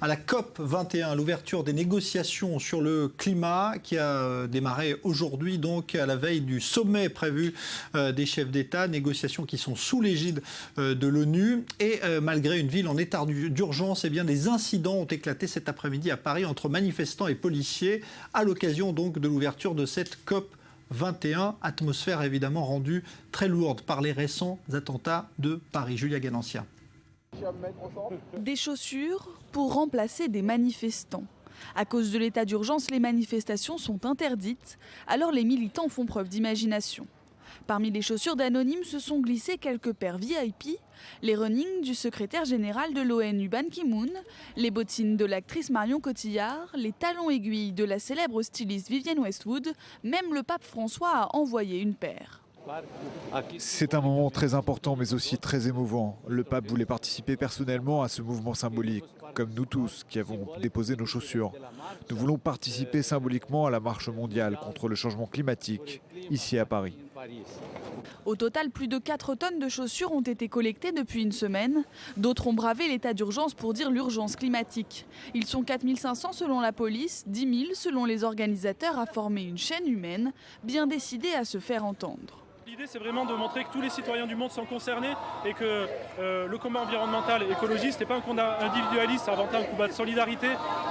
à la COP 21, l'ouverture des négociations sur le climat qui a démarré aujourd'hui, donc à la veille du sommet prévu des chefs d'État, négociations qui sont sous l'égide de l'ONU. Et malgré une ville en état d'urgence, eh bien, des incidents ont éclaté cet après-midi à Paris entre manifestants et policiers à l'occasion donc de l'ouverture de cette COP 21, atmosphère évidemment rendue très lourde par les récents attentats de Paris. Julia Ganancia. Des chaussures pour remplacer des manifestants. À cause de l'état d'urgence, les manifestations sont interdites, alors les militants font preuve d'imagination. Parmi les chaussures d'anonymes se sont glissées quelques paires VIP, les running du secrétaire général de l'ONU Ban Ki-moon, les bottines de l'actrice Marion Cotillard, les talons aiguilles de la célèbre styliste Vivienne Westwood, même le pape François a envoyé une paire. C'est un moment très important mais aussi très émouvant. Le pape voulait participer personnellement à ce mouvement symbolique, comme nous tous qui avons déposé nos chaussures. Nous voulons participer symboliquement à la marche mondiale contre le changement climatique, ici à Paris. Au total, plus de 4 tonnes de chaussures ont été collectées depuis une semaine. D'autres ont bravé l'état d'urgence pour dire l'urgence climatique. Ils sont 4500 selon la police, 10 000 selon les organisateurs, à former une chaîne humaine, bien décidée à se faire entendre. L'idée, c'est vraiment de montrer que tous les citoyens du monde sont concernés et que le combat environnemental et écologiste n'est pas un combat individualiste, c'est avant tout un combat de solidarité,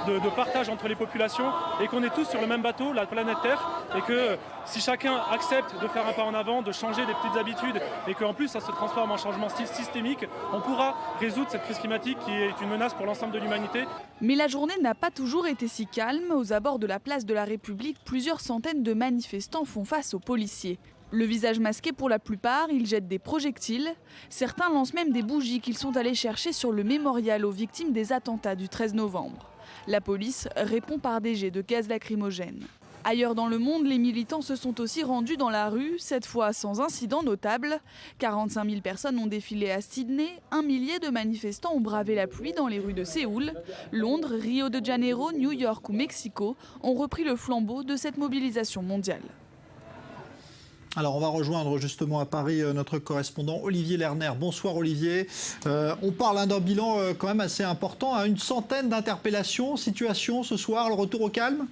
de partage entre les populations et qu'on est tous sur le même bateau, la planète Terre, et que si chacun accepte de faire un pas en avant, de changer des petites habitudes et qu'en plus ça se transforme en changement systémique, on pourra résoudre cette crise climatique qui est une menace pour l'ensemble de l'humanité. Mais la journée n'a pas toujours été si calme. Aux abords de la place de la République, plusieurs centaines de manifestants font face aux policiers. Le visage masqué pour la plupart, ils jettent des projectiles. Certains lancent même des bougies qu'ils sont allés chercher sur le mémorial aux victimes des attentats du 13 novembre. La police répond par des jets de gaz lacrymogène. Ailleurs dans le monde, les militants se sont aussi rendus dans la rue, cette fois sans incident notable. 45 000 personnes ont défilé à Sydney, 1 millier de manifestants ont bravé la pluie dans les rues de Séoul. Londres, Rio de Janeiro, New York ou Mexico ont repris le flambeau de cette mobilisation mondiale. Alors on va rejoindre justement à Paris notre correspondant Olivier Lerner. Bonsoir Olivier. On parle d'un bilan quand même assez important, à une centaine d'interpellations. Situation ce soir, le retour au calme ?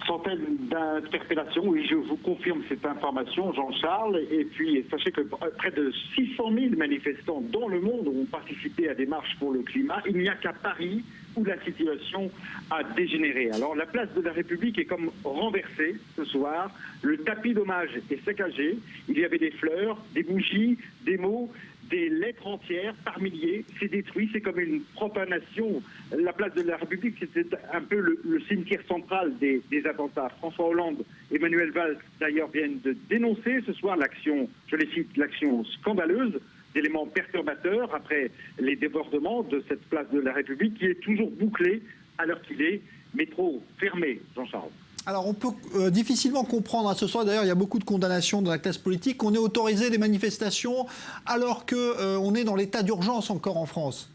Centaines d'interpellations, oui, je vous confirme cette information, Jean-Charles. Et puis, sachez que près de 600 000 manifestants dans le monde ont participé à des marches pour le climat. Il n'y a qu'à Paris où la situation a dégénéré. Alors, la place de la République est comme renversée ce soir. Le tapis d'hommage est saccagé. Il y avait des fleurs, des bougies, des mots, des lettres entières par milliers. C'est détruit, c'est comme une profanation. La place de la République, c'était un peu le cimetière central des attentats. François Hollande, Emmanuel Valls, d'ailleurs, viennent de dénoncer ce soir l'action, je les cite, l'action scandaleuse d'éléments perturbateurs après les débordements de cette place de la République qui est toujours bouclée à l'heure qu'il est, métro fermé, Jean-Charles. Alors on peut difficilement comprendre, ce soir d'ailleurs il y a beaucoup de condamnations dans la classe politique, qu'on ait autorisé des manifestations alors qu'on est dans l'état d'urgence encore en France.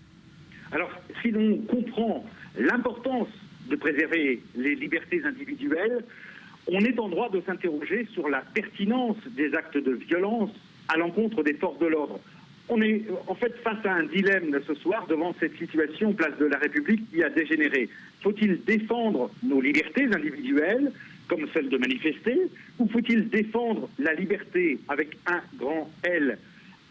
Alors si l'on comprend l'importance de préserver les libertés individuelles, on est en droit de s'interroger sur la pertinence des actes de violence à l'encontre des forces de l'ordre. On est en fait face à un dilemme ce soir devant cette situation place de la République qui a dégénéré. Faut-il défendre nos libertés individuelles, comme celle de manifester, ou faut-il défendre la liberté avec un grand L ?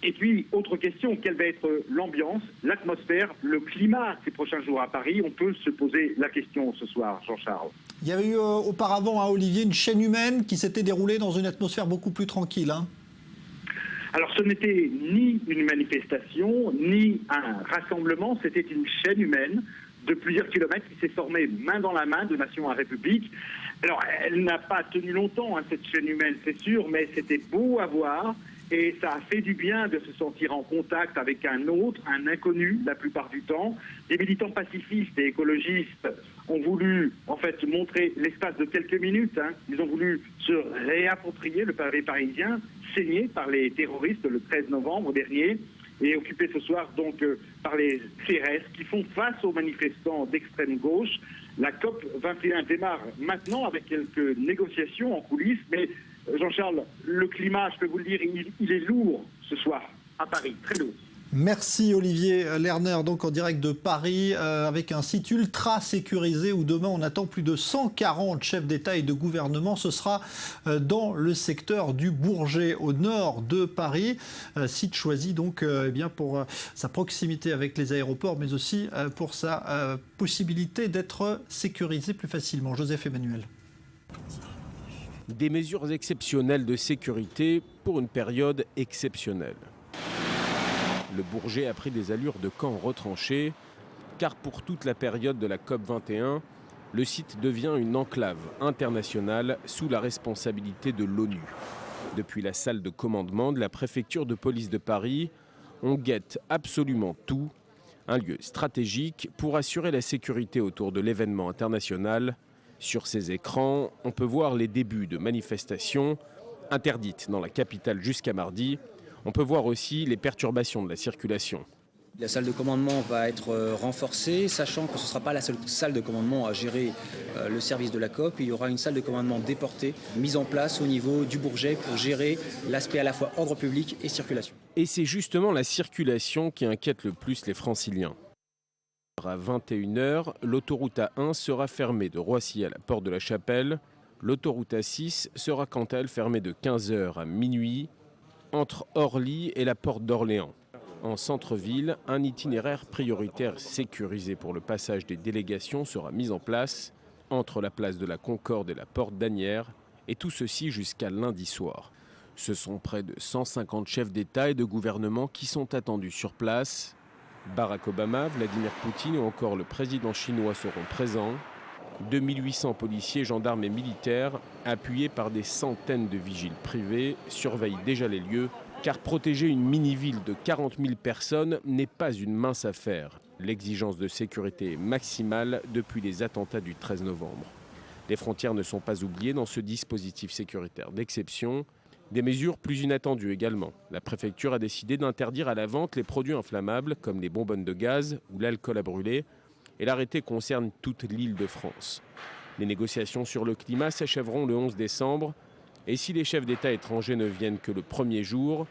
Et puis, autre question, quelle va être l'ambiance, l'atmosphère, le climat ces prochains jours à Paris ? On peut se poser la question ce soir, Jean-Charles. Il y avait eu auparavant, Olivier, une chaîne humaine qui s'était déroulée dans une atmosphère beaucoup plus tranquille. Alors ce n'était ni une manifestation, ni un rassemblement, c'était une chaîne humaine de plusieurs kilomètres qui s'est formée main dans la main de nation à république. Alors elle n'a pas tenu longtemps, cette chaîne humaine, c'est sûr, mais c'était beau à voir et ça a fait du bien de se sentir en contact avec un autre, un inconnu la plupart du temps. Les militants pacifistes et écologistes ont voulu en fait montrer l'espace de quelques minutes. Ils ont voulu se réapproprier le pavé parisien, saigné par les terroristes le 13 novembre dernier, et occupé ce soir donc par les CRS qui font face aux manifestants d'extrême gauche. La COP 21 démarre maintenant avec quelques négociations en coulisses, mais Jean-Charles, le climat, je peux vous le dire, il est lourd ce soir à Paris, très lourd. Merci Olivier Lerner, donc en direct de Paris, avec un site ultra sécurisé où demain on attend plus de 140 chefs d'État et de gouvernement. Ce sera dans le secteur du Bourget, au nord de Paris. Site choisi donc pour sa proximité avec les aéroports, mais aussi pour sa possibilité d'être sécurisé plus facilement. Joseph Emmanuel. Des mesures exceptionnelles de sécurité pour une période exceptionnelle. Le Bourget a pris des allures de camp retranché, car pour toute la période de la COP21, le site devient une enclave internationale sous la responsabilité de l'ONU. Depuis la salle de commandement de la préfecture de police de Paris, on guette absolument tout, un lieu stratégique pour assurer la sécurité autour de l'événement international. Sur ces écrans, on peut voir les débuts de manifestations interdites dans la capitale jusqu'à mardi. On peut voir aussi les perturbations de la circulation. La salle de commandement va être renforcée, sachant que ce ne sera pas la seule salle de commandement à gérer le service de la COP. Il y aura une salle de commandement déportée, mise en place au niveau du Bourget pour gérer l'aspect à la fois ordre public et circulation. Et c'est justement la circulation qui inquiète le plus les franciliens. À 21h, l'autoroute A1 sera fermée de Roissy à la porte de la Chapelle. L'autoroute A6 sera quant à elle fermée de 15h à minuit entre Orly et la porte d'Orléans. En centre-ville, un itinéraire prioritaire sécurisé pour le passage des délégations sera mis en place entre la place de la Concorde et la porte d'Asnières, et tout ceci jusqu'à lundi soir. Ce sont près de 150 chefs d'État et de gouvernement qui sont attendus sur place. Barack Obama, Vladimir Poutine ou encore le président chinois seront présents. 2800 policiers, gendarmes et militaires, appuyés par des centaines de vigiles privés, surveillent déjà les lieux, car protéger une mini-ville de 40 000 personnes n'est pas une mince affaire. L'exigence de sécurité est maximale depuis les attentats du 13 novembre. Les frontières ne sont pas oubliées dans ce dispositif sécuritaire d'exception. Des mesures plus inattendues également. La préfecture a décidé d'interdire à la vente les produits inflammables comme les bonbonnes de gaz ou l'alcool à brûler. Et l'arrêté concerne toute l'Île-de-France. Les négociations sur le climat s'achèveront le 11 décembre. Et si les chefs d'État étrangers ne viennent que le premier jour,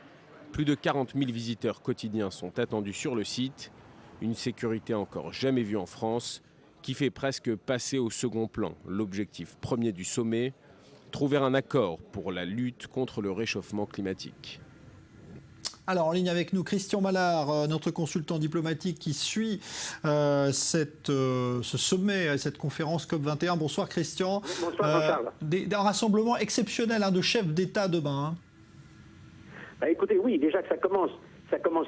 plus de 40 000 visiteurs quotidiens sont attendus sur le site. Une sécurité encore jamais vue en France, qui fait presque passer au second plan l'objectif premier du sommet, trouver un accord pour la lutte contre le réchauffement climatique. Alors, en ligne avec nous, Christian Mallard, notre consultant diplomatique qui suit ce sommet, cette conférence COP21. Bonsoir Christian. Bonsoir Jean-Charles. Un rassemblement exceptionnel de chefs d'État demain. Écoutez, oui, déjà que ça commence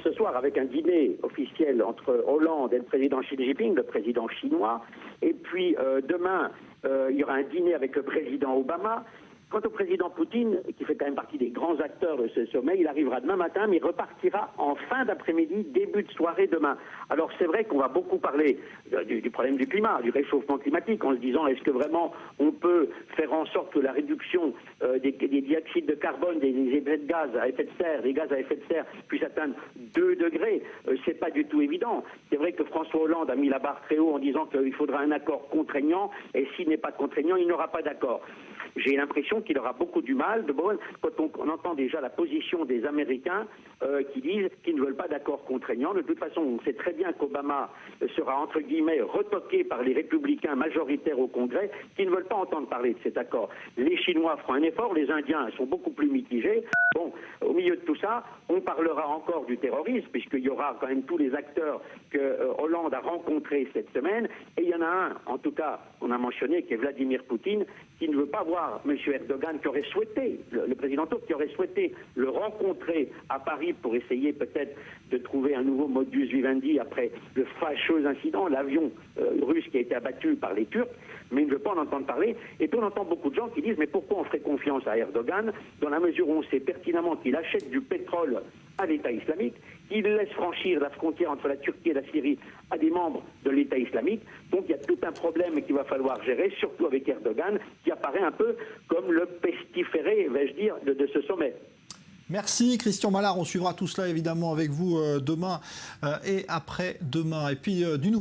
ce soir avec un dîner officiel entre Hollande et le président Xi Jinping, le président chinois. Et puis demain, il y aura un dîner avec le président Obama. Quant au président Poutine, qui fait quand même partie des grands acteurs de ce sommet, il arrivera demain matin, mais il repartira en fin d'après-midi, début de soirée demain. Alors c'est vrai qu'on va beaucoup parler du problème du climat, du réchauffement climatique, en se disant est-ce que vraiment on peut faire en sorte que la réduction des dioxydes de carbone, des effets de gaz à effet de serre, des gaz à effet de serre puisse atteindre 2 degrés. C'est pas du tout évident. C'est vrai que François Hollande a mis la barre très haut en disant qu'il faudra un accord contraignant, et s'il n'est pas contraignant, il n'aura pas d'accord. J'ai l'impression qu'il aura beaucoup du mal quand on entend déjà la position des Américains qui disent qu'ils ne veulent pas d'accord contraignant. De toute façon, on sait très bien qu'Obama sera, entre guillemets, retoqué par les républicains majoritaires au Congrès qui ne veulent pas entendre parler de cet accord. Les Chinois feront un effort, les Indiens sont beaucoup plus mitigés. Bon, au milieu de tout ça, on parlera encore du terrorisme, puisqu'il y aura quand même tous les acteurs que Hollande a rencontrés cette semaine. Et il y en a un, en tout cas, on a mentionné, qui est Vladimir Poutine, qui ne veut pas voir M. Erdogan, qui aurait souhaité, le président turc, qui aurait souhaité le rencontrer à Paris pour essayer peut-être de trouver un nouveau modus vivendi après le fâcheux incident, l'avion russe qui a été abattu par les Turcs, mais il ne veut pas en entendre parler. Et puis on entend beaucoup de gens qui disent mais pourquoi on ferait confiance à Erdogan dans la mesure où on sait pertinemment qu'il achète du pétrole à l'État islamique, qu'il laisse franchir la frontière entre la Turquie et la Syrie à des membres de l'État islamique. Donc il y a tout un problème qu'il va falloir gérer, surtout avec Erdogan, qui apparaît un peu comme le pestiféré, vais-je dire, de ce sommet. Merci Christian Mallard, on suivra tout cela évidemment avec vous demain et après-demain. Et puis du nouveau.